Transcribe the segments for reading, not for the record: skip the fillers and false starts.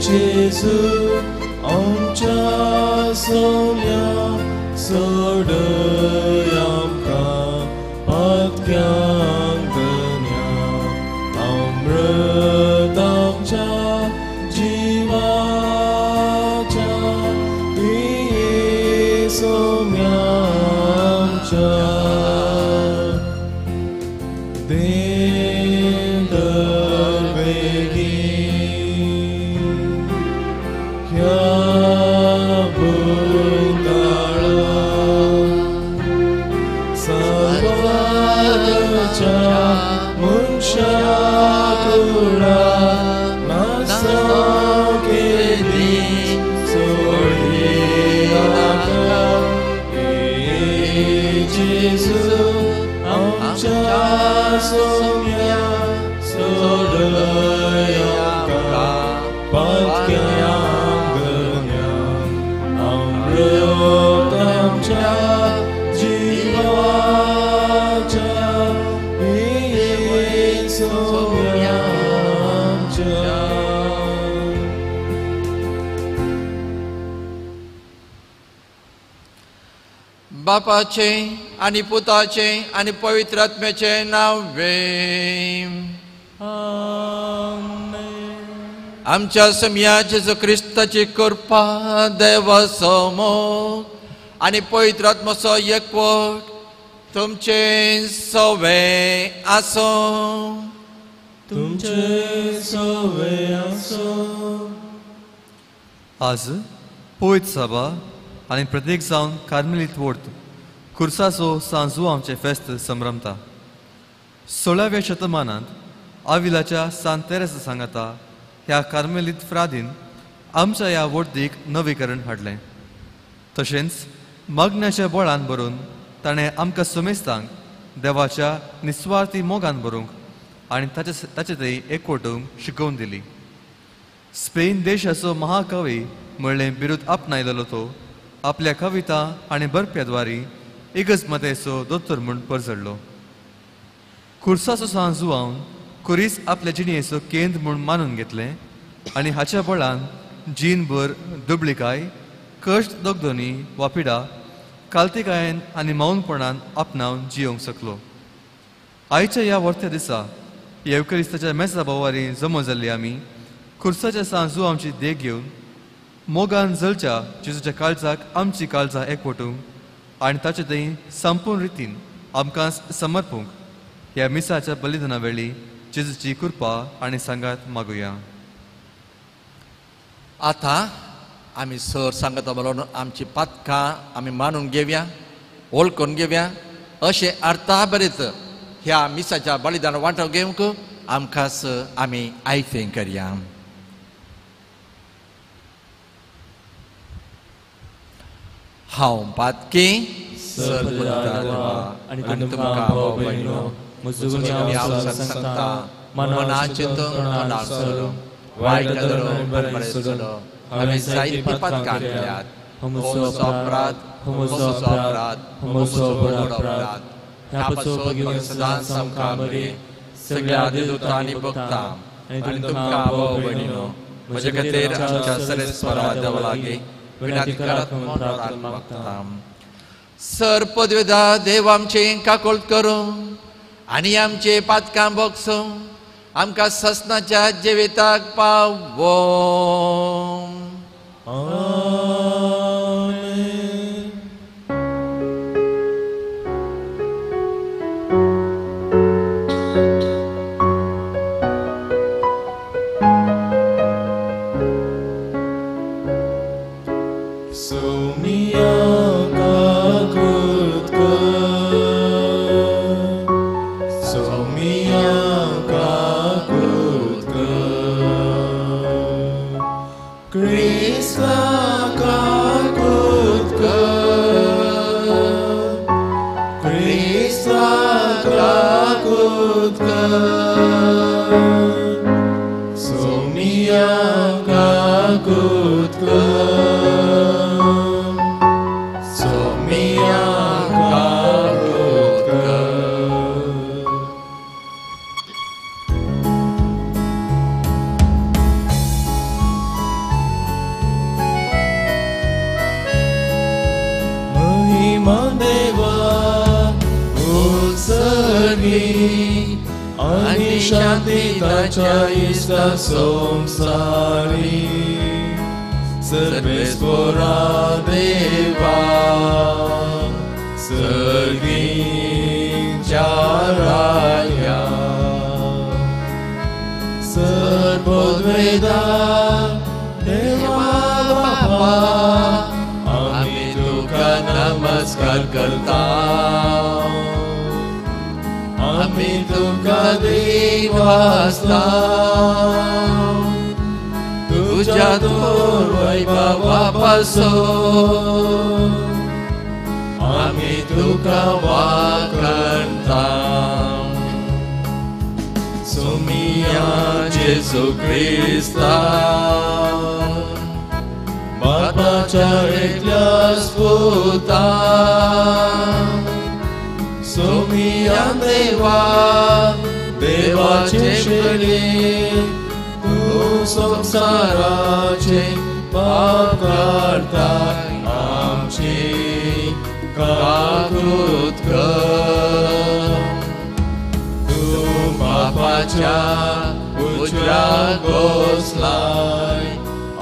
जेजू आमच्या सोम्या सोडय आमकां पातक्यांक धन्या अमृत आमच्या जिवाच्या ये सोम्या आमच्या सोम्या सोडय आमकां पातक्यांक धन्या अमृत आमच्या जिवाच्या ये सोम्या आमच्या. बापाचे आणि पुताचे आणि पवित्र आत्म्याचे नावे. आमच्या सम्या जेजू क्रिस्ताची कृपा देवा समोर आणि पवित्र आत्म्याचो एकवट तुमचे सवे आसो. तुमचे सवे आसो. आज पवित्र सभा आनी प्रत्येक जावन कार्मेलीत वोर्त खुर्साचो सांजू आमचे फेस्त संभ्रमता. 16व्या शतमानांत आविलाच्या सांत तेरेसा सांगाता ह्या कार्मेलीत फ्रादीन आमच्या ह्या वर्तीक नवीकरण हाडलें. तशेंच मग्नाच्या बळान भरून ताणें आमकां समेस्तांक देवाच्या निस्वार्थी मोगान भरूंक आनी ताचे थंय एकवटूंक शिकोवन दिली. स्पेन देशाचो महाकवी म्हणलें बिरूद आपणायलेलो तो आपल्या कविता आनी बरप्याद्वारी इगजमतेचो दोतोर म्हूण परजडलो. खुर्साचो सांजू हांव कुरीस आपल्या जिणेचो केंद्र म्हूण मानून घेतलें आनी हाच्या बळान जीनभर दुबळीकाय, कश्ट दोगदोनी वा पिडा काल्तिकायेन आनी मौनपणान आपणावन जियोंक शकलो. आयच्या ह्या वर्त्या दिसा येवकरिस्ताच्या मेजा बोवारी जमो जाल्ली आमी खुर्साच्या सांजू आमची देख घेवन मोगान जळच्या जेजूच्या काळजाक आमची काळजां एकवटूंक आनी ताचे थंय संपूर्ण रितीन आमकां समर्पूंक ह्या मिसाच्या बलिदाना वेळी जेजूची कृपा आनी सांगात मागुया. आतां आमी सर सांगता म्हणून आमची पातकां आमी मानून घेवया, वळखून घेवया. अशें अर्था बरेच ह्या मिसाच्या बलिदान वांटो घेवंक आमकांच आमी आयफें करया. हांव पातकी आनी तुमकां भाव भयणो म्हजो सांगता मनाचिंतून नासलो वायट धरून बरें सोडलो हांवें जायती पातकां केल्यात. म्हजो अपराध म्हजो अपराध म्हजो अपराध ह्या पासून सदांच आमकां बरी सगळ्या देवतां आनी भक्तां आनी तुमकां भाव भयणो म्हजे खातीर आमच्या सरेस्वरा देवा लागीं विनंती करात म्हणून प्रार्थना मागता. सर पदवेदा देव आमचे काकोळट करूं आनी आमचे पातकां बोगसूं आमकां ससनाच्या जिविताक पावो. पृथ्वी आणि शांती ताच्या इष्टा संसारी सर्वेस्वरा देवा सर्गीच्या राया सर्वोद्वेदा देवा बापा आम्ही तुका नमस्कार करता आम्ही तुका देवास्ता तुझ्या थोर वैभवापासून आम्ही तुका वाकणता सोमिया जेसू ख्रिस्ता बापाच्या एकल्या स्पुता सोमिया देवा देवाचे शरीर तू संसाराचे पाप करता आमची काकृत कर तू बापाच्या उजव्या गोसलाय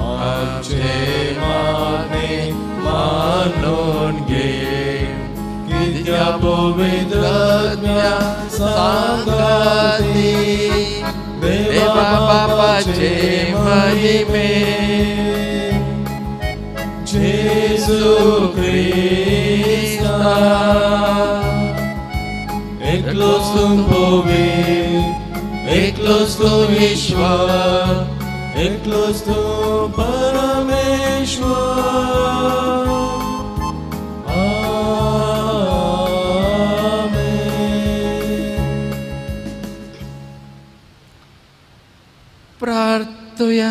आमचे मागणे मानून घे कित्या पवित्रज्ञा सांगती देवा बापाचे महिमे जेसू ख्रिस्ता एकलोच तू पवित्र एकलोच तू ईश्वर एकलोच तू परमेश्वर प्रार्थया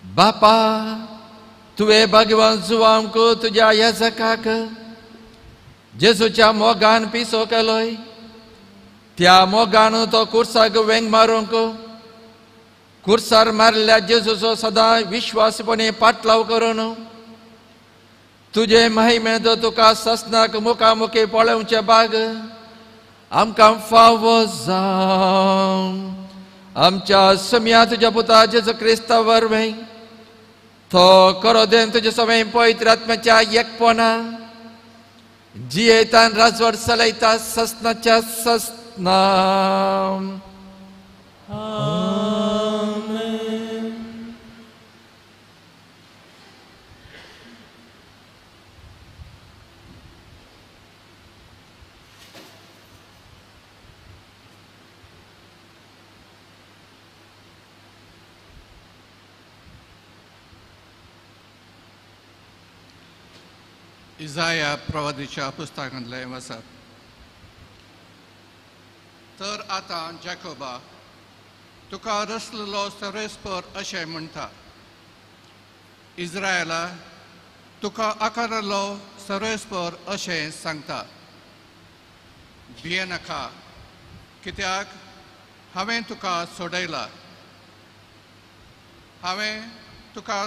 बापा तुवें भगवान जुआमको तुझ्या याजकाक जेजूच्या मोगान पिसो केलोय त्या मोगान तो कुर्साक वेंग मारूंक कुर्सार मारल्या जेजूचो सदां विश्वासपणे पाटलाव करून तुझे महिमेंत तुका ससनाक मुखामुखी पळोवचे बाग आमकां फावो जावं आमच्या समिया तुझ्या पुता जेजू क्रिस्ता वरवीं तो करो देन तुजे सवय पवित्र आत्म्याच्या एकपणा जियेता राजवट चलयता ससनाच्या ससना इजाया प्रवादीच्या पुस्तकांतले वचप तर आतां जॅकोबा तुका रचलेलो सर्वेस्पर अशें म्हणटा इस्रायला तुका आकारलो सर्वेस्पर अशें सांगता भियेनाका कित्याक हांवें तुका सोडयला हांवें तुका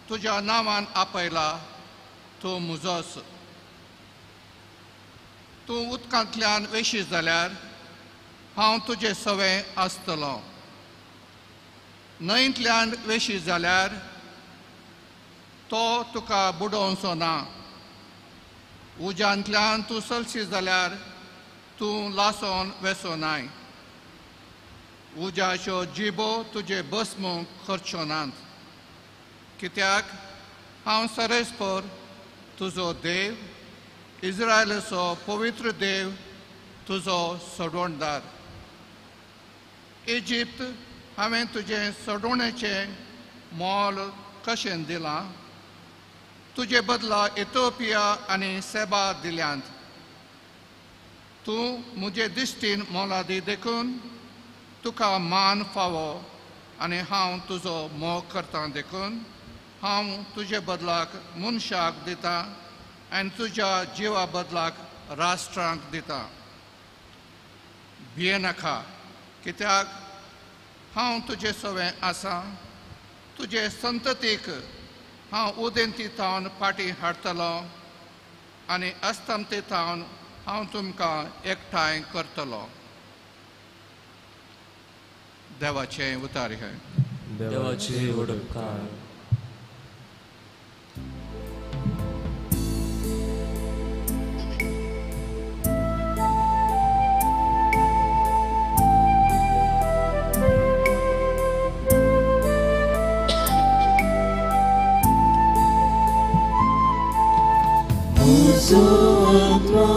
तुज्या नांवान आपयला तूं मुजोस तूं उदकांतल्यान वेशी जाल्यार हांव तुजे सवे आसतलो न्हंयेंतल्यान वेशी जाल्यार तो तुका बुडोवचो ना उज्यांतल्यान तूं चलशी जाल्यार तूं लासोन वेसोनाय उज्याच्यो जिबो तुजे बसमूक करच्यो नात कित्याक हांव सरेस्पर तुजो देव इस्रायलाचो पवित्र देव तुजो सोडवणदार इजिप्त हांवें तुजें सोडवणेचें मोल कशें दिलां तुजे बदला इथिओपिया आनी सेबा दिल्यांत तूं म्हजे दिश्टीन मोलादी देखून तुका मान फावो आनी हांव तुजो मोग करतां देखून हांव तुजे बदलाक मनशाक दिता आनी तुज्या जिवा बदलाक राष्ट्रांक दिता भियेनाका कित्याक हांव तुजे सवें आसा तुजे संततीक हांव उदेंती थावन फाटीं हाडटलो आनी अस्तंतेतावन हांव तुमकां एकठांय करतलो. देवाचे उतार हे. देवाचे उडपकार. Sotmo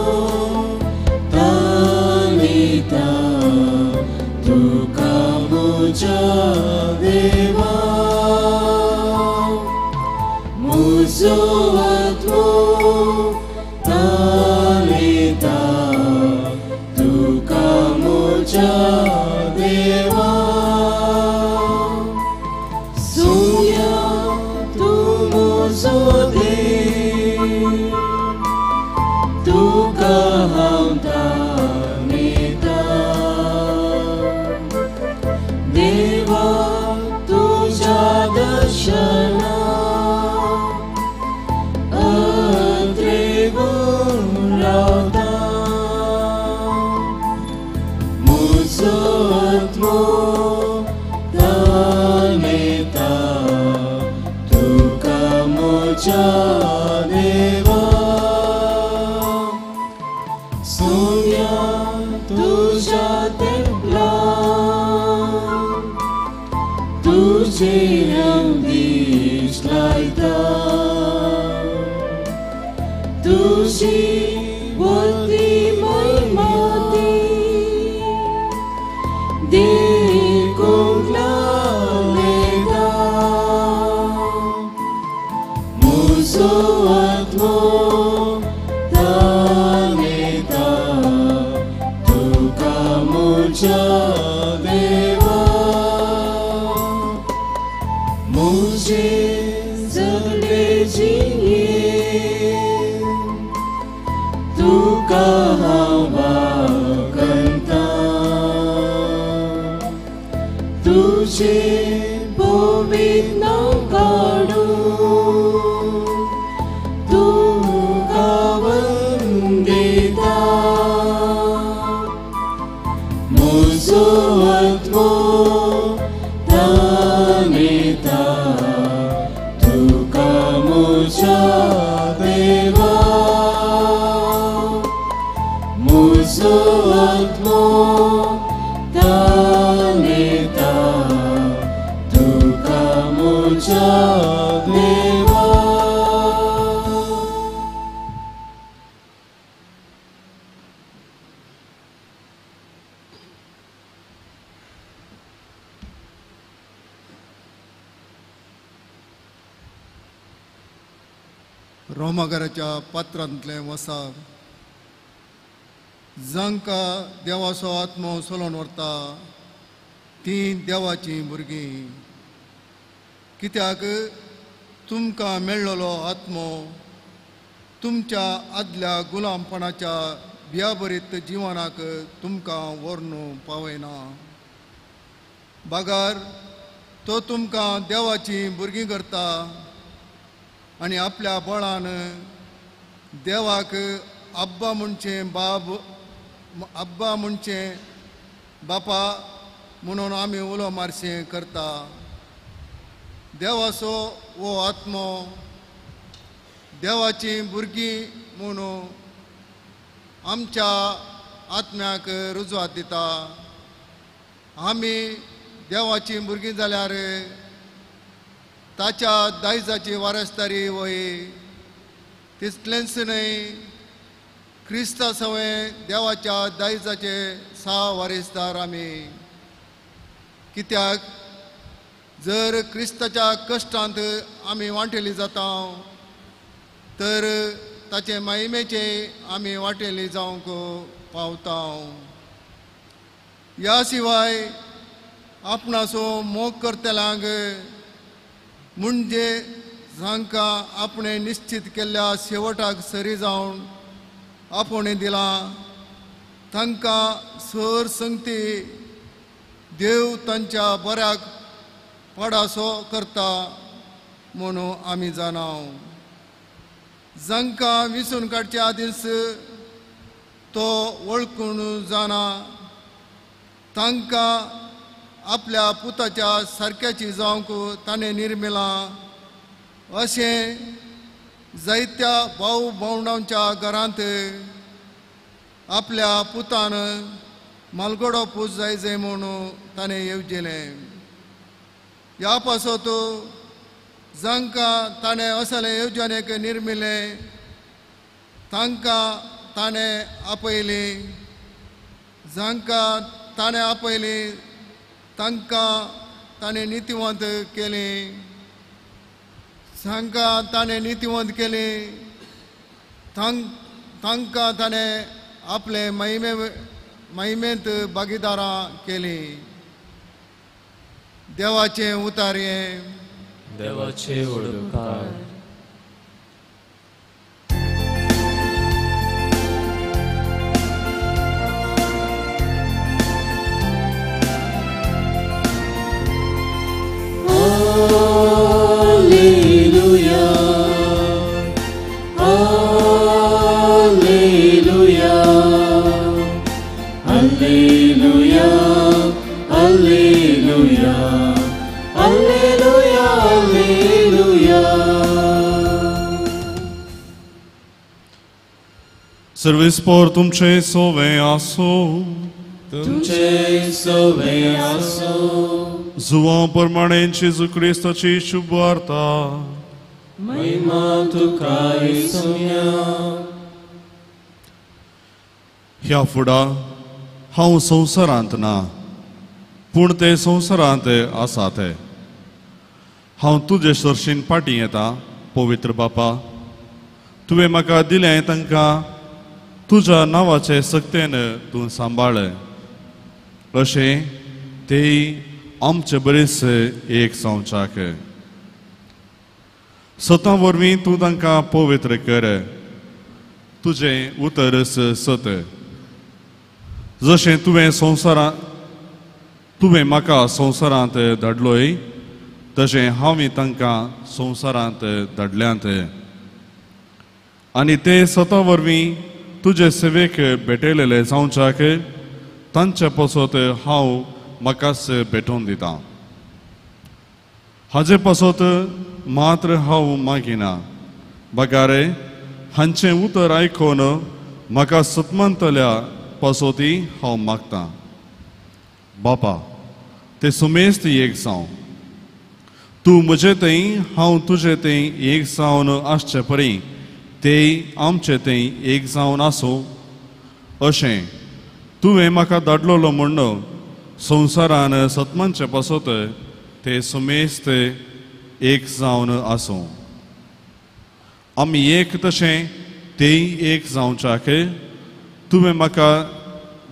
talita tu kamuja deva Musotmo talita tu kamuja deva Suya tu musode रोमागराच्या पात्रांतले वसाप जांकां देवाचो आत्मो सोलोन व्हरता ती देवाची भुरगीं. कित्याक तुमकां मेळ्ळलो आत्मो तुमच्या आदल्या गुलामपणाच्या बियाबरीत जिवनाक तुमकां व्हरून पावयना. बागार तो तुमकां देवाची भुरगीं करता आनी आपल्या बळान देवाक अब्बा म्हणचे बापा म्हणून आमी उलो मारशें करता. देवाचो वो आत्मो देवाची भुरगीं म्हणून आमच्या आत्म्याक रुजवात दिता. आमी देवाची भुरगीं जाल्यार ताच्या दायजाची वारसदारी वय. तितलेंच न्हय क्रिस्ता सवय देवाच्या दायजाचे वारसदार आमी. कित्याक जर क्रिस्ताच्या कश्टांत आमी वांटेली जाता तर ताचे महिमेचे आमी वांटेली जावंक पावता. ह्या शिवाय आपणाचो मोग करतल्यांक म्हणजे जांकां आपणे निश्चित केल्ल्या शेवटाक सरी जावन आपोवणें दिलां तांकां सर संगती देव तांच्या बऱ्याक पडासो करता म्हणून आमी जाणाव. जांकां विसून काडचे आदीस तो वळखून जाणा, तांकां आपल्या पुताच्या सारक्याची जावंक ताणें निर्मिलां, अशें जायत्या भाऊ भावंडांच्या घरांत आपल्या पुतान मालगडो पूज जाय म्हूण ताणें येवजिलें. ह्या पासत जांकां ताणें असले येवजणेक निर्मिलें तांकां ताणें आपयलीं, जांकां ताणें आपयलीं तांकां ताणें नितिवंत केलीं, जांकां ताणें नितिवंत केलीं तांकां ताणें आपले महिमेंत भागीदारां केलीं. देवाचें उतार हें. देवाचे उडकार. सर्वेस्पर तुमचे सोवे आसो. तुमचे सोवे आसो. जुवा प्रमाणे जेजू क्रिस्ताची शुभ वार्ता. महिमा तुका येसुया. ह्या फुडा हांव संवसारांत ना, पूण ते संवसारांत आसात. हांव तुजे सरशीन फाटीं येता पवित्र बापा. तुवें म्हाका दिलें तांकां तुज्या नांवाचे सक्तेन तूं सांबाळ, अशें तेय आमचे बरेच एक जावच्याक. स्वता वरवीं तूं तांकां पवित्र कर. तुजें उतर सत. जशें तुवें म्हाका संवसारांत धाडलोय तशें हांवें तांकां संवसारांत धाडल्यांत. आनी ते स्वता वरवीं तुजे सेवेक भेटयलेले जावच्याक तांचे पासत हांव म्हाकाच भेटोवन दितां. हाजे पासत मात्र हांव मागिना, बगारे हांचें उतर आयकून म्हाका सतमंतल्या पासोती हांव मागतां. बापा, ते सुमेस्त एक जावं. तूं म्हजे थंय हांव तुजे थंय एक जावन आसचे परी ते आमचे थंय एक जावन आसूं, अशें तुवें म्हाका धाडलोलो म्हूण संवसारान सतमांचे पासत ते सुमेस्त एक जावन आसूं. आमी एक तशें तेय एक जावच्याक तुवें म्हाका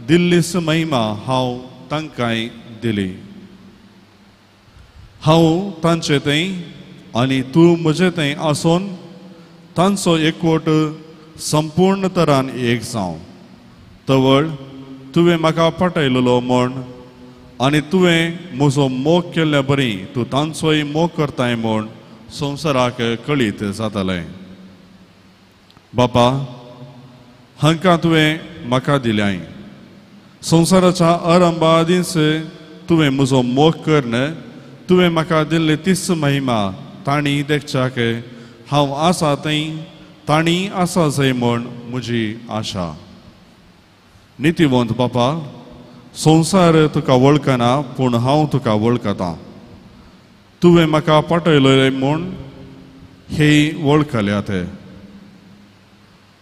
दिल्लीस महिमा हांव तांकांय दिली. हांव तांचे थंय आनी तूं म्हजे थंय आसून तांचो एकवट संपूर्ण तरान एक जावं. तवळ तुवें म्हाका पटयलेलो म्हूण आनी तुवें म्हजो मोग केल्ल्या बरी तूं तांचोय मोग करताय म्हूण संवसाराक कळीत जातालें. बापा, हांकां तुवें म्हाका दिल्याय. संवसाराच्या आरंभा आदींच तुवें म्हजो मोग करन तुवें म्हाका दिल्ली तीच महिमा तांणी देखच्याक हांव आसा थंय तांणी आसा जय म्हूण म्हजी आशा. नितिवंत बापा, संवसार तुका वळखना पूण हांव तुका वळखतां. तुवें म्हाका पटयलें म्हूण हे वळखल्यात.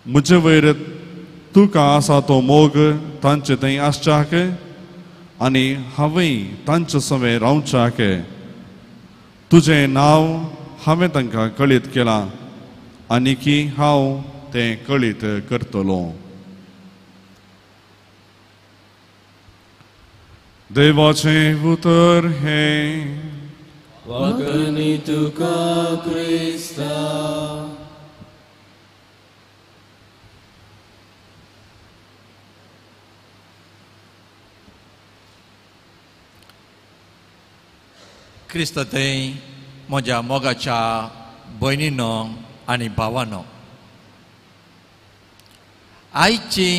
म्हजे वयर तुका आसा तो मोग तांचे थंय आसच्याक आनी हांवें तांचे सवें रावच्याक. तुजें नांव हांवें तांकां कळीत केलां आनी की हांव तें कळीत करतलो. देवाचें उतर हें. वगनी तुका क्रिस्ता. क्रिस्त थंय म्हज्या मोगाच्या भयणीनो आनी भावानो, आयची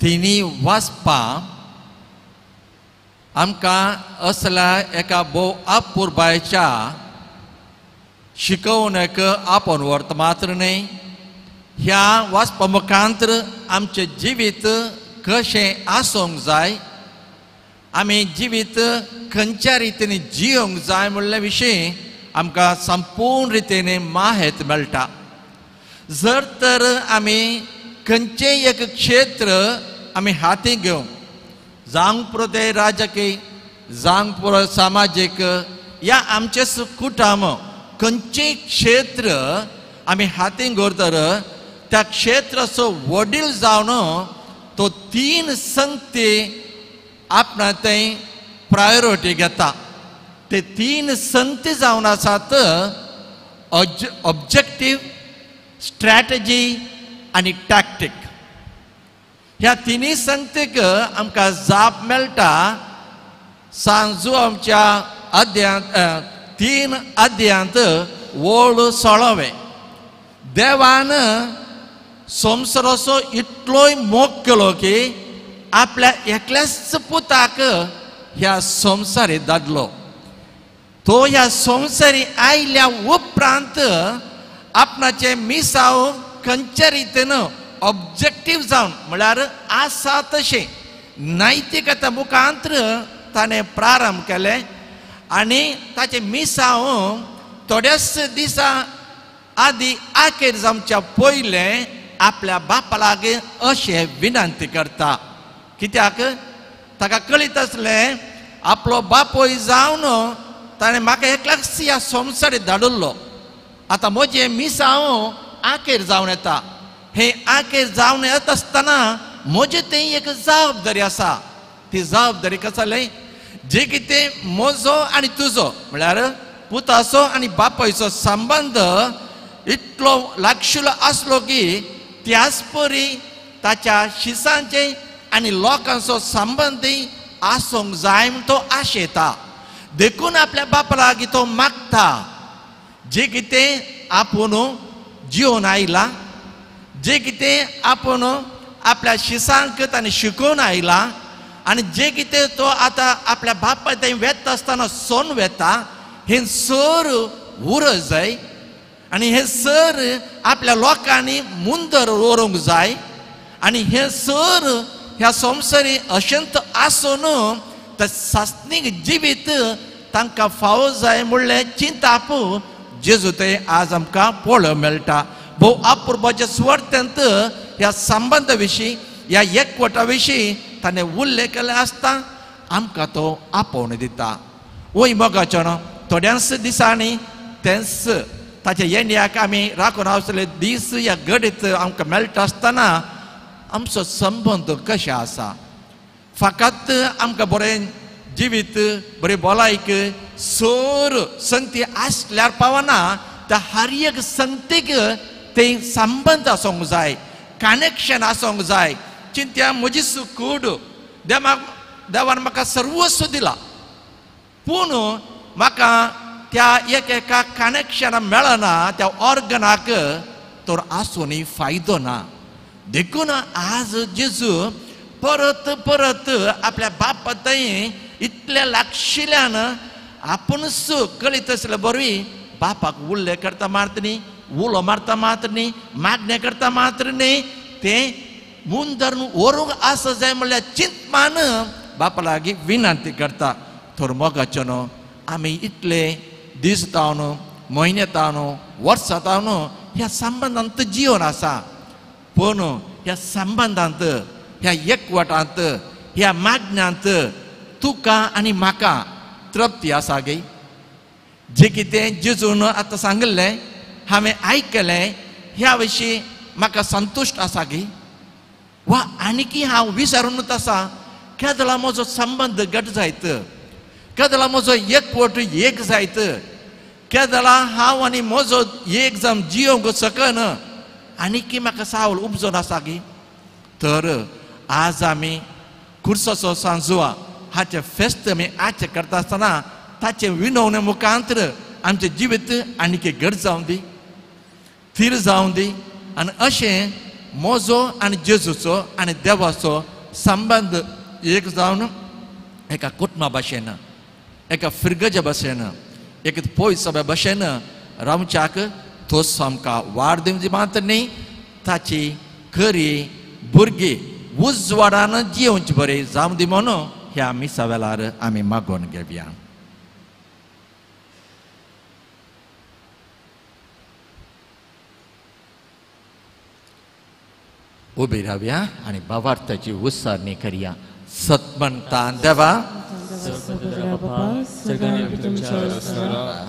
तिनी वाचपां आमकां असल्या एका भोव अपुरबायच्या शिकवणेक आपण व्हरता मात्र न्ही ह्या वाचपा मुखांतर आमचें जिवीत कशें आसूंक जाय आमी जिवीत खंयच्या रितीन जियोंक जाय म्हणल्या विशीं आमकां संपूर्ण रितीन माहिती मेळटा जर तर आमी खंयचेय एक क्षेत्र आमी हातीक घेवंक जावंक पुरो ते राजकीय जावंक पुरो सामाजीक या आमचे कुटुंब खंयचेय क्षेत्र आमी हातीक घेतर त्या क्षेत्राचो वडील जावन तो 3 संगती आपणा थंय प्रायोरिटी घेता ते 3 संगती जावन आसात ऑब्जेक्टीव स्ट्रॅटेजी आनी टॅक्टीक ह्या 3 संगतीक आमकां जाप मेळटा सांजू आमच्या अध्यायांत 3 अध्यायांत वोळ 16 देवान संवसाराचो इतलोय मोग केलो की आपल्या एकल्याच पुताक ह्या संवसारीत धाडलो तो ह्या संवसारी आयल्या उपरांत आपणाचे मिसाव खंयच्या रितीन ऑब्जेक्टीव जावन म्हळ्यार आसा तशें नैतिकता मुखांतर ताणें प्रारंभ केले आनी ताचे मिसाव थोड्याच दिसा आदी आखेर जावच्या पयलें आपल्या बापा लागीं अशें विनंती करता कित्याक ताका कळीत आसलें आपलो बापोय जावन ताणें म्हाका एकल्याच ह्या संवसारीत धाडिल्लो आतां म्हजें मिसांव आखेर जावन येता हे आखेर जावन येता आसतना म्हजी थंय एक जबाबदारी आसा ती जबाबदारी कशी जाली जे कितें म्हजो आनी तुजो म्हळ्यार पुताचो आनी बापायचो संबंद इतलो लागशिल्लो आसलो की त्याच परी ताच्या शिसांचे आनी लोकांचो संबंदय आसूंक जाय म्हूण तो आशेता देखून आपल्या बापा लागीं तो मागता जे कितें आपूण जिवन आयला जे कितें आपूण आपल्या शिसांक ताणें शिकोवन आयला आनी जे कितें तो आतां आपल्या बापा थंय वेता आसतना सोन वेता हें सर उरत जाय आनी हें सर आपल्या लोकांनी मुंदर व्हरूंक जाय आनी हें सर ह्या संवसारी अशेंत आसून तें सासणीक जिवीत तांकां फावो जाय म्हणलें चिंताप जेजू थंय आज आमकां पळोवंक मेळटा भोव अपुरबाच्या सुवार्थेंत ह्या संबंदा विशीं ह्या एकवटा विशीं ताणें उल्लेख केले आसता आमकां तो आपोवन दिता वय मोगाचो थोड्यांच दिसांनी तेंच ताच्या येण्याक आमी राखून आसले दीस ह्या घडीत आमकां मेळटा आसतना आमचो संबंद कशें आसा फकत आमकां बरें जिवीत बरी भलायक सर संगती आसल्यार पावना त्या हर एक संगतीक ते संबंद आसूंक जाय कनेक्शन आसूंक जाय चिंत्या म्हजी कूड देवान म्हाका सर्वस्व दिला पूण म्हाका त्या एका कनेक्शना मेळना त्या ऑर्गनाक तर आसूनय फायदो ना देखून आज जेजू परत परत आपल्या बापा थंय इतल्या लागशिल्ल्यान आपुणूच कळीत आसले बरवी बापाक उल्लेख करता मात्र न्ही उलो मारता मात्र न्ही मागणे करता मात्र न्ही तें मुंदर व्हरूंक आसा जाय म्हणल्यार चिंतमान बापा लागीं विनंती करता तर मोगाचो न्हू आमी इतले दीस जावन म्हयने जावन वर्सां जावन ह्या संबंदांत जिवन आसा पूण ह्या संबंदांत ह्या एकवटांत ह्या मागण्यांत तुका आनी म्हाका तृप्ती आसा गे जे कितें जेजून आतां सांगलें हांवें आयकलें ह्या विशीं म्हाका संतुश्ट आसा गे वा आनीकी हांव विचारूनच आसा केदला म्हजो संबंद घट जायत केदला म्हजो एकवट एक जायत केदला हांव आनी म्हजो एक जावन जियोंक सकन आनीकी म्हाका सावळ उपजून आसा गे तर आज आमी खुर्साचो सांजुवा हाचे फेस्त आमी आचे करता आसतना ताचे विनवणे मुखांतर आमचें जिवीत आनीक घट जावं दी थीर जावं दी आनी अशें म्हजो आनी जेजूचो आनी देवाचो संबंध एक जावन एका कुटुंबा भाशेन एका फिरगजा भाशेन एक पोय सभा भाशेन रावच्याक तोच आमकां वाड दिवची मात्र न्ही ताची खरी भुरगीं उजवाडान जिवंची बरी जावं दी म्हणून ह्या मिसा वेळार आमी मागोवन घेवया. उबी रावया आनी भावार्थाची उस्सारणी करया. सत्मंता देवा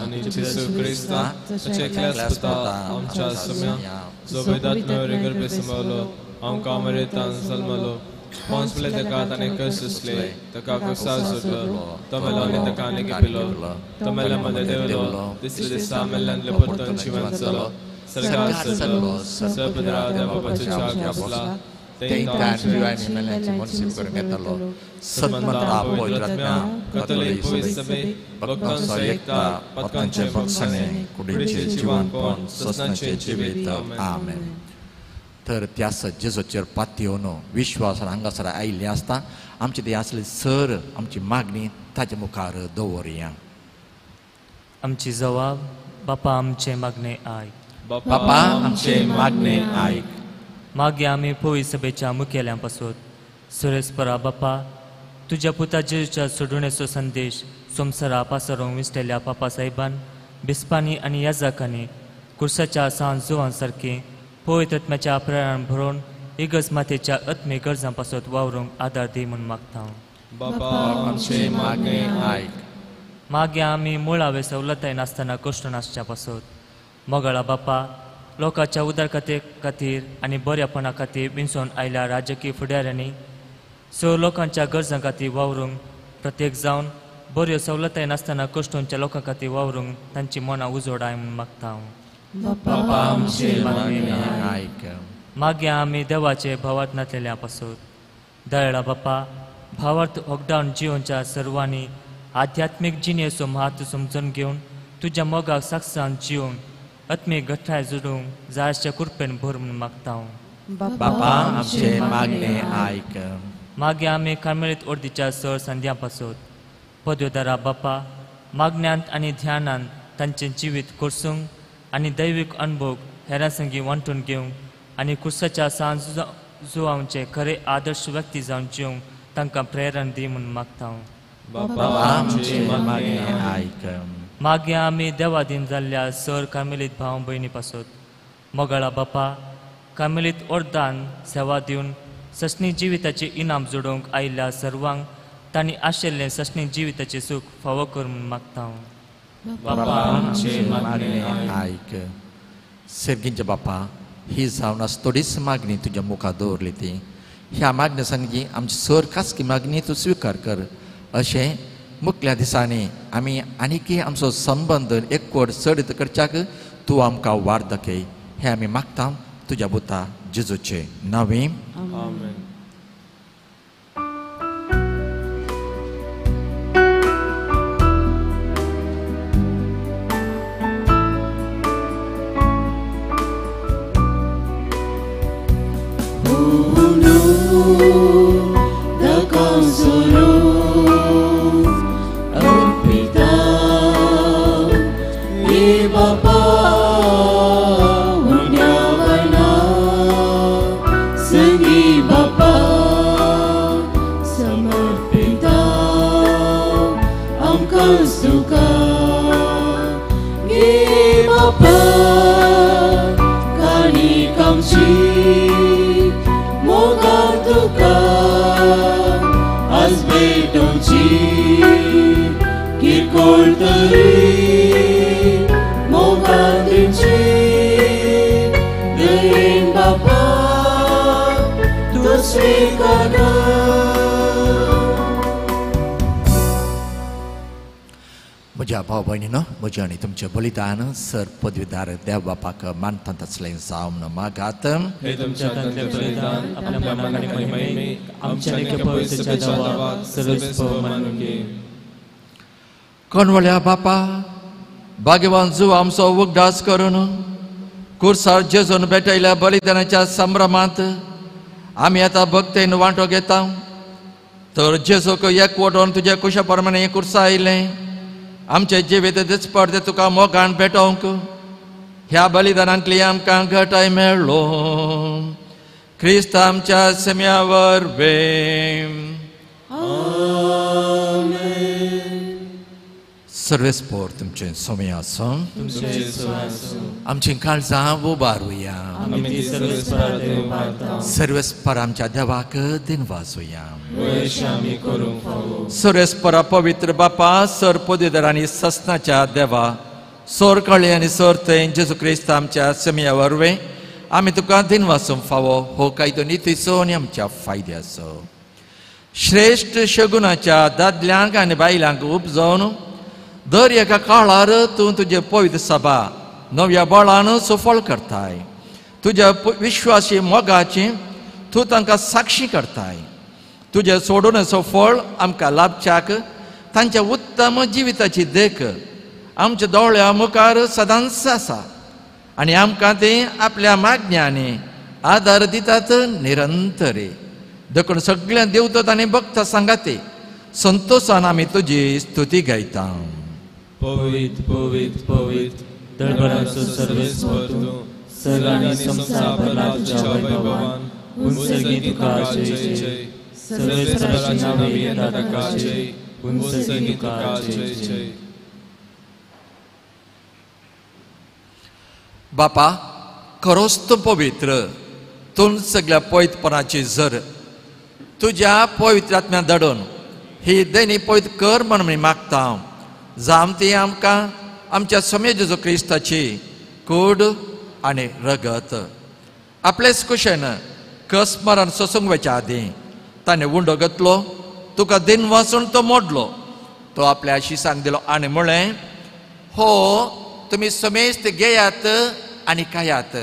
आणि जेसू क्रिस्ता एकल्याच पुता आमच्या सम्या जो वेदात्म्यावर गर्भे संभावलो आमकां मरेतान जल्मलो पोंस पिलाते काताने कसले तका कसा सुटलो तमेलो आनी तका आनीक पिलो तमेला मध्ये देवलो तिसरे दिसा मेल्ल्यांतले परतून जिवंत जालो सरकार सजलो सबदरा देवाचे जाग बसला Teintan jiwani melanci monsim kurmetalo Sătmânta poitratmea Cătălei poisabe Băctan soiecta Patcance băcsane Cudice jiwan pon Săsnance jivita Amen. तर त्यास जेजूचेर पातयोनो विश्वासान हांगासर आयिल्ले आसता आमचे ते असले सर आमची मागणी ताचे मुखार दवरया. आमची जबाब बापा आमचे मागणे आयक. बापा आमचे मागणे आयक. मागे आम्ही पोई सभेच्या मुखेल्यांपासून सुरेस्परा बापा तुझ्या पुता जेजूच्या सोडवणेचो संदेश सोमसरा पासरोंक विस्टेल्या पापा साहेबान बिस्पानी आनी याजाकांनी कुर्साच्या सांज जुवां सारकी पवित्र आत्म्याच्या प्रेरण भरून इगज मातेच्या आत्मी गरजांपासून वावरूंक आदार दी म्हूण मागता. बापा आमचे मागणे आयक. मागे आमी मुळावे सवलताय नासतना कश्ट नासच्या पासून मोगळा बापा लोकांच्या उदारकते खातीर आनी बऱ्यापणा खातीर विंचून आयल्या राजकीय फुडाऱ्यांनी लोकांच्या गरजां खातीर वावरूंक प्रत्येक जावन बऱ्यो सवलताय नासतना कश्टूंच्या लोकां खातीर वावरूंक तांची मनां उजोडाय म्हूण मागता. बापा आमचे मागणे आयक. मागे आमी देवाचे भावार्थ नातलेल्या पासून दयाळा बापा भावार्थ होगडावन जिवनच्या सर्वांनी आध्यात्मीक जिणेचो म्हत्व समजून घेवन तुज्या मोगाक साक्षान जिवन आत्मी गठाय जोडूंक जायच्या कृपेन भर म्हूण मागता. बापा आमचे मागणे आयक. मागे आमी कार्मेलीत अर्दीच्या सर संध्या पासून पदवेदारा बापा मागण्यांत आनी ध्यानांत तांचें जिवीत करसूंक आनी दैवीक अनुभव हेरां संगी वांटून घेवंक आनी कुर्साच्या सांज जुवांचे खरे आदर्श व्यक्ती जावन जिवंक तांकां प्रेरण दी म्हूण मागता. बापा आमचे मागणे आयक. मागे आमी देवाधीन जाल्ल्या सर कार्मेलीत भाव भयणी पासून मोगळा बापा कार्मेलीत अर्दान सेवा दिवन सशनी जिविताचे इनाम जोडूंक आयिल्ल्या सर्वांक तांणी आशिल्लें सशनी जिविताचें सूख फावो कर म्हूण मागता. बापा आमचे मागणे आयक. सर्गींच्या बापा ही जावन आस थोडीच मागणी तुज्या मुखार दवरली ती ह्या मागणे संगी आमची सर खासगी मागणी तूं स्विकार कर अशें मुखल्या दिसांनी आमी आनीकय आमचो संबंद एकवट चड करच्याक तूं आमकां वाड दाखय हें आमी मागता तुज्या पुता जेजूचे नांवे. आमेन. म्हज्या भाव भयणीनो म्हजें आनी तुमचें बलिदान सर पदवीदार देव बापाक मानतात आसलें जावन मागात. हे तुमच्या तंत्र बलिदान आपल्या मनाने महिमे आमच्या निके पवित्र जनावर सर्वस्व मानून घे. कोणवळ्या बापा भाग्यवान जो आमचो उगडास करून कुर्सार जेजून भेटयल्या बलिदानाच्या संभ्रमांत आमी आतां भक्तेन वांटो घेता. तर जेजूक एकवटून तुज्या कुशा प्रमाणे कुर्सा आयलें. आमचे जिवीत दिसपडते तुका मोगान भेटोवंक ह्या बलिदानांतली आमकां घटाय मेळ्ळो. क्रिस्त आमच्या सेम्या वरवीं. सर्वेस्पोर तुमचे सोमे आसूं. आमची काळजां उबारुया. सर्वेस्पर आमच्या देवाक दिनवाजुया. सर्वेस्परा पवित्र बापा सर पदवीधर आनी ससनाच्या देवा सोर कळे आनी सोर तें जेजू क्रिस्त आमच्या सेम्या वरवीं आमी तुका दिनवासूंक फावो हो कायदो नितीचो आनी आमच्या फायद्याचो. श्रेश्ठ शगुनाच्या दादल्यांक आनी बायलांक उपजावन दर एका काळार तूं तुजे पवित्र सभा नव्या बळान सफळ करताय. तुज्या विश्वासी मोगाची तूं तांकां साक्षी करताय. तुजे सोडूनचो फळ आमकां लाभच्याक तांच्या उत्तम जिविताची देख आमच्या दोळ्या मुखार सदांच आसा आनी आमकां ते आपल्या मागण्यांनी आदार दितात निरंतरे. देखून सगळ्या देवतात आनी भक्त सांगाते संतोषान आमी तुजी स्तुती गायता. पवित्र पवित्र पवित्र दरबाराचो सर्वेस्पर तूं सगळ्यांनी संसाराच्या वैभवान उंचगी तुका जय जय. सर्वेस्पराची नावे येता ताका जय. उंचगी तुका जय जय. बापा खरोच तूं पवित्र. तूं सगळ्या पवित्रपणाची झर तुज्या पवित्र आत्म्या धाडून ही दैनी पवित्र कर म्हणून मी मागता. जाम ती आमकां आमच्या समे जेजू क्रिस्ताची कूड आनी रगत आपलेच कुशेन कस मरण सोसूंक वच्या आदीं ताणें उंडो घेतलो. तुका दिन वाचून तो मोडलो. तो आपल्या शिसांक दिलो आनी म्हळें हो तुमी समेस्त घेयात आनी खायात.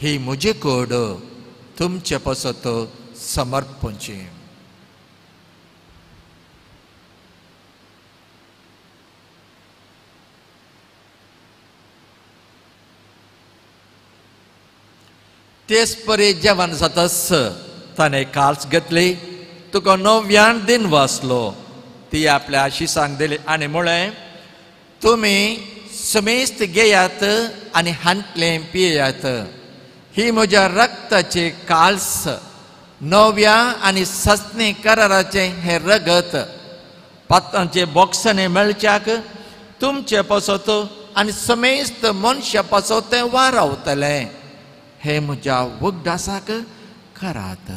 ही म्हजी कूड तुमचे पसत समर्पणची. तेच परी जेवण जाताच ताणें काल्स घेतली. तुका नव्यान दिन वाचलो. ती आपल्या शिसांक दिली आनी म्हळें तुमी समेस्त घेयात आनी हांतलें पियेयात. ही म्हज्या रक्ताचे काल्स नव्या आनी सस्ने कराराचे हे रगत पात्रांचे बॉक्सांनी मेळच्याक तुमचे पसत आनी समेस्त मनशा पसत तें वारावतलें. हे म्हज्या वखदासाक करात.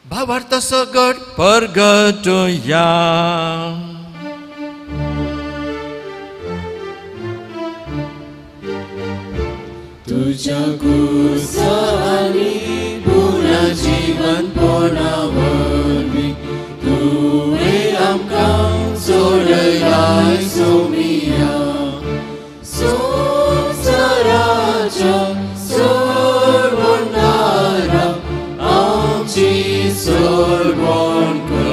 भावार्थ सगट परगटुया. तुझ्या कुसानी पुरा जीवन पोनावरवी तुवें आमकां सोडलाय सोमिया. संसाराच्या सोडवणारा आमची सोडवण कर.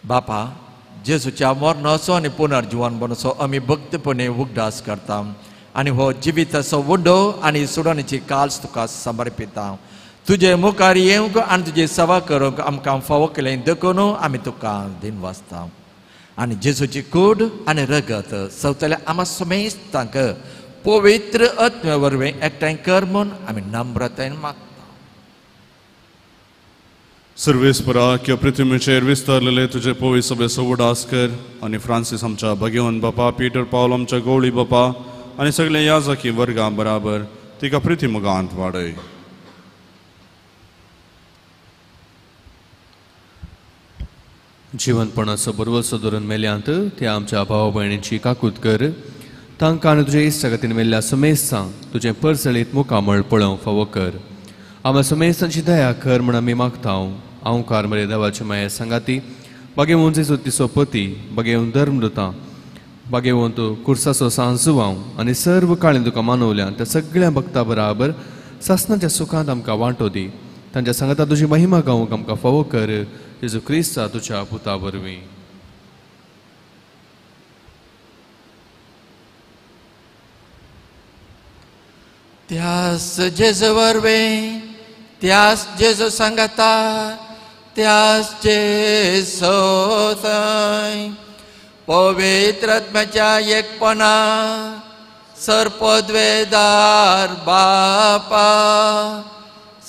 बापा जेजूच्या मरणाचो आनी पुनर्जीवन बनचो आमी भक्तपणे उगडास करता आनी हो जिविताचो उंडो आनी सुडणीची काल्स तुका समर्पिता. तुजे मुखार येवंक आनी तुजी सेवा करूंक आमकां फावो केलें देखून आमी तुका दिन वाचता. आनी जेजूची कूड आनी रगत सवतल्या आमा समेस्तांक पवित्र आत्म्या वरवीं एकठांय कर म्हूण आमी नम्रतायेन मागता. सर्वेस्परा किंवा पृथ्वीचेर विस्तारलेले तुजे पवित्र सभेचो उडास कर आनी फ्रांसीस आमच्या भगिवन बापा पीटर पावल आमच्या गवळी बापा आनी सगळे याजकी वर्गां बराबर तिका पृथ्वी मोगांत वाडय. जिवनपणाचो बरोवचो धरून मेल्यांत त्या आमच्या भावा भयणींची काकूत कर. तांकां आनी तुजे इश्टागतीन मेल्ल्या समेस्तांक तुजें परसळीत मुखामळ पळोवंक फावो कर. आमच्या समेस्तांची दया कर म्हूण आमी मागता. हांव कारमरे देवाचे माये सांगाती बगे उंचेचो तिसो पती बगे धर्मदूतां बागेवंत तूं कुर्साचो सांजुवांव आनी सर्व काळें तुका मानवल्यान त्या सगळ्या भक्तां बराबर सासणाच्या सुखांत आमकां वांटो दी. तांच्या सांगाता तुजी महिमा गावूंक आमकां फावो कर. जेजू क्रिस्ता तुज्या पुता वरवीं. त्यास जेजू वरवीं, त्यास जेजू सांगाता, त्यास जेजू थंय पवित्र आत्म्याच्या एकपणा सरपदवेदार बापा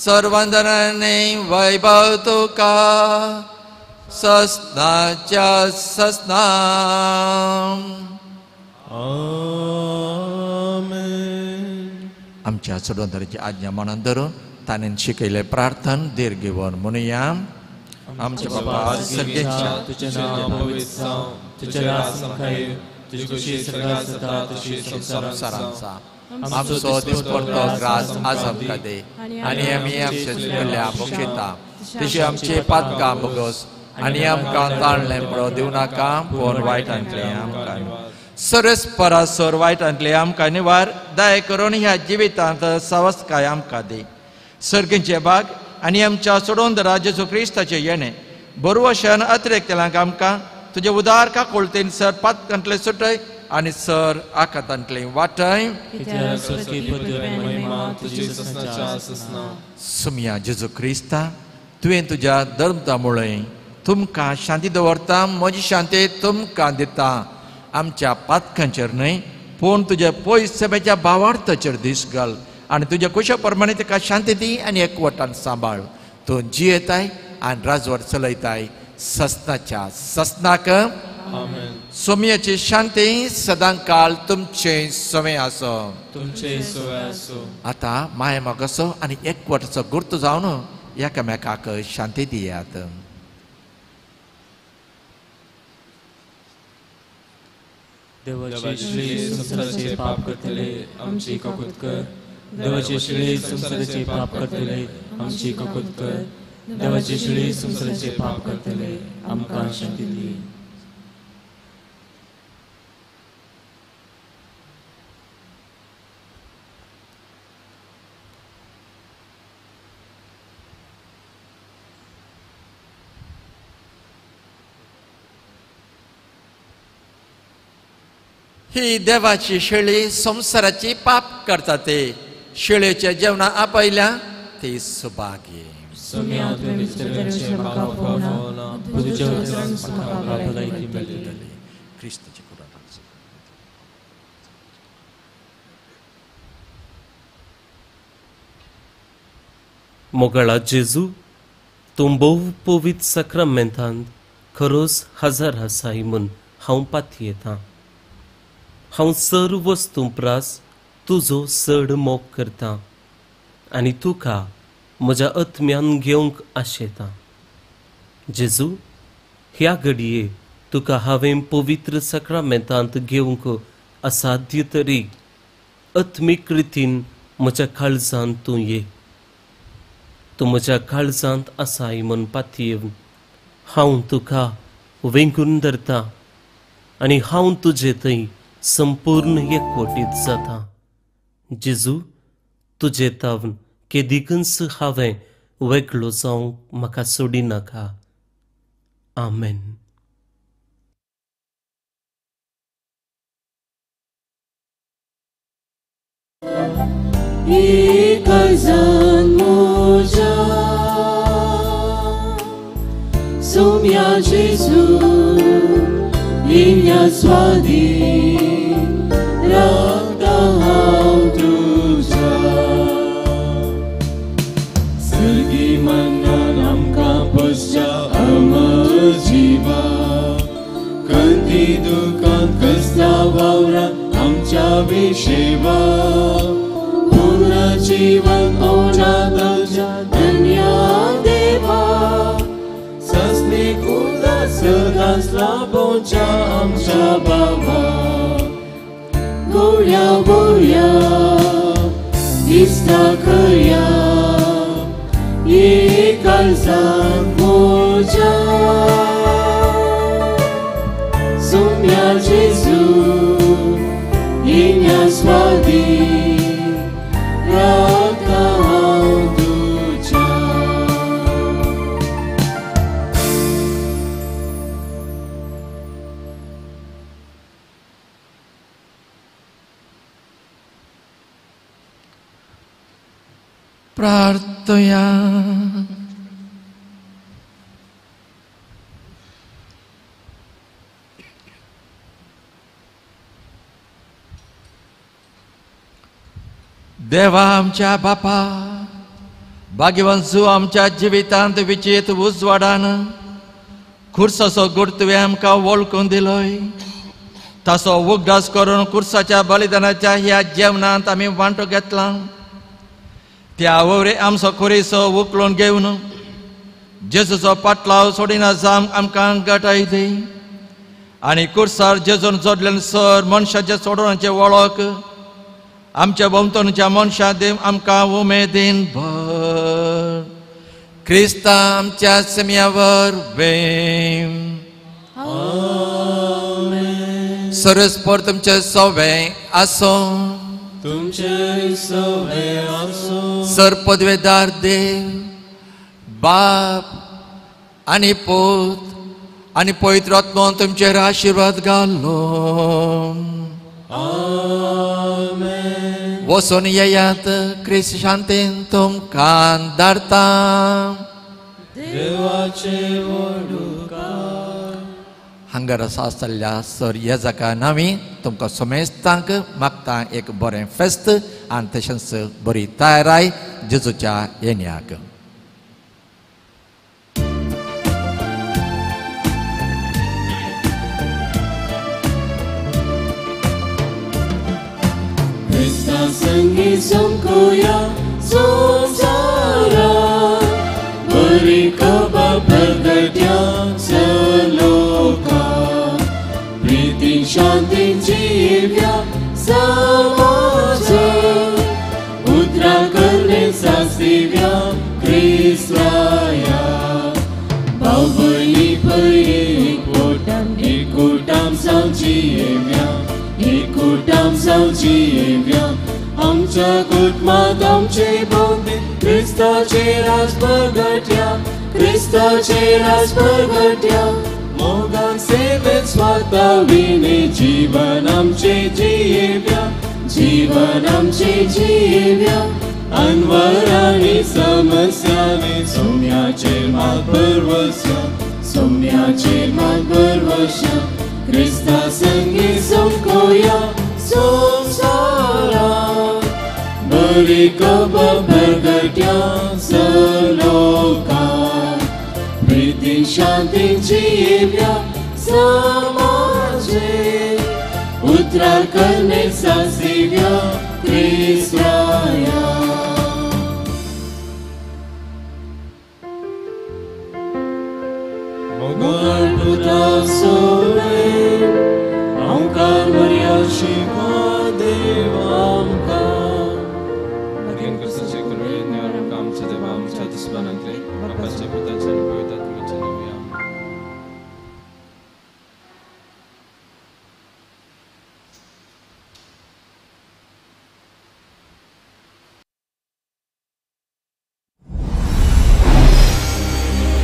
सर्वांतराने वैभव तुका ससनाच्या ससना. आमच्या चडवंतराची आज्ञा मनात धरून ताणें शिकयले प्रार्थन देर घेवन म्हणुया. आमच्या बाबा सर्गेच्या तुझें नांव पवित्र जावं, तुजें राज संखाय, तुजी खुशी सगळ्याक जाता तशी संवसारांत जावं. आमचो दिसपडटो ग्रास आज आमकां दे आनी आमी आमच्या चुकल्ल्या बक्षिता तशी आमची पातकां बगस आनी आमकां ताणलें पडो दिवं नाका पूण वायटांतले आमकां सरस परासर वायटांतले आमकां निवार. दया करून ह्या जिवितांत सावस्काय आमकां दी. सर्गींचे भाग आनी आमच्या सोडोंदरा जेजू क्रिस्ताचे येणे बरोवशान अतिरेक्तल्यांक आमकां तुजे उदार काकोळतेन सर पातकांतले सुटय आनी सर आकांतांतले वाटय. सुमया जेजू क्रिस्ता तुवें तुज्या धर्मता मुळे तुमकां शांती दवरता. म्हजी शांती तुमकां दिता. आमच्या पातकांचेर न्हय पूण तुज्या पयस सभेच्या भावार्थाचेर दीस घाल आनी तुज्या कुशा प्रमाणे ताका शांती दी आनी एकवटान सांबाळ. तूं जियेताय आनी राजवट चलयताय ससनाच्या ससनाक. सोमयाची शांती सदां काळ तुमचे सवे आसो. आतां माय मोगाचो आनी एकवटाचो गुर्त जावन एकामेकाक शांती दियात. देवाची श्री संसाराचे पाप करतले आमची कबूल कर. देवाची श्री संसाराचे पाप करतले आमची कबूल कर. देवाची श्री संसाराचे पाप करतले आमकां शांती दी. ही देवाची शेळी संसाराची पाप करता ते शेळेच्या जेवणा आपयल्या ती सुभागी. मोगळा जेजू तूं भोव पवित्र सक्रामेंतांत खरोच हजर आसाय म्हूण हांव पाती येता. हांव सर्व वस्तू प्रास तुजो चड मोग करता आनी तुका म्हज्या आत्म्यान घेवंक आशेता. जेजू ह्या घडये तुका हांवें पवित्र सक्रामेंतांत घेवंक असाध्य तरी आत्मीक रितीन म्हज्या काळजांत तूं ये. तूं म्हज्या काळजांत आसाय म्हूण पातयेवन हांव तुका वेंगून धरता आनी हांव तुजे थंय संपूर्ण एकवटीत जाता. जेजू तुजे तावन केदिकच हांवें वेगळो जावंक म्हाका सोडी नाका. आमेन. Sumia Jesu Inha Swadi Rakta Tuja Sergi Mananam Kampusya Amajiva Kanti Dukan Kasta Vaura Amcha Visheva Purna Jivan Onadaja Danya Deva Sasnikuda Sedas Laboncha Amcha Baba Goria Boria Istakaya Yekalzan Moja Sumya Jesu प्रार्थया. देवा आमच्या बापा, भाग्यवान तूं आमच्या जिवितांत विचित उजवाडान खुर्साचो गूढ तुवें आमकां वळखून दिलोय. ताचो उगडास करून खुर्साच्या बलिदानाच्या ह्या जेवणांत आमी वांटो घेतला. त्या वरे आमचो खुरीसो उखलून घेवन जेजूचो पाटलाव सोडिना जावंक आमकां घटाय दी. आनी खुर्सार जेजून जोडलेले सर मनशाचे सोडोवपाचे वळख आमच्या भोंवतणच्या मनशां देव आमकां उमेदीन भर. क्रिस्ता आमच्या सेम्यावर वेम. सरस्पर तुमचे सोवे आसो. तुमचे सोवे आसो. सर पदवेदार देव बाप आनी पूत आनी पवित्र आत्मा तुमचेर आशिर्वाद घालो. वचून येयात. क्रिस्त शांतीन तुमकां धाडटा. देवाचे वडुकार. हांगर आसतल्या सर येजाका नांवी तुमकां समेस्तांक मागता एक बरें फेस्त आनी तशेंच बरी तयाराय जेजूच्या येण्याक. Krista संगी समकुया संसारा बरी खबर प्रगट्या सलोका. प्रीती शांती जिव्या समाज उद्रा करणे सासिव्या क्रिस्त्राया. बावली परी एकूटाम सावची येव्या. एकूटाम सावची येव्या. आमच्या कुटुंबात आमचे बोंदे क्रिस्ताचे राज प्रगट्या. क्रिस्ताचे राज प्रगट्या. मोगान सेवेत स्वाताविने जीवन आमचे जियेव्या. जीवन आमचे जियेव्या. अनवरांनी समस्यांनी सोम्याचेर माग भरवस्या. सोम्याचेर माग भरवस्या. क्रिस्ता संगी समकोया संसारा बरी खबर प्रगट्या सलोका. प्रीती शांती जिव्या समाजे उद्धार करणे सासिव्या क्रिस्त्राया. मोगल पुता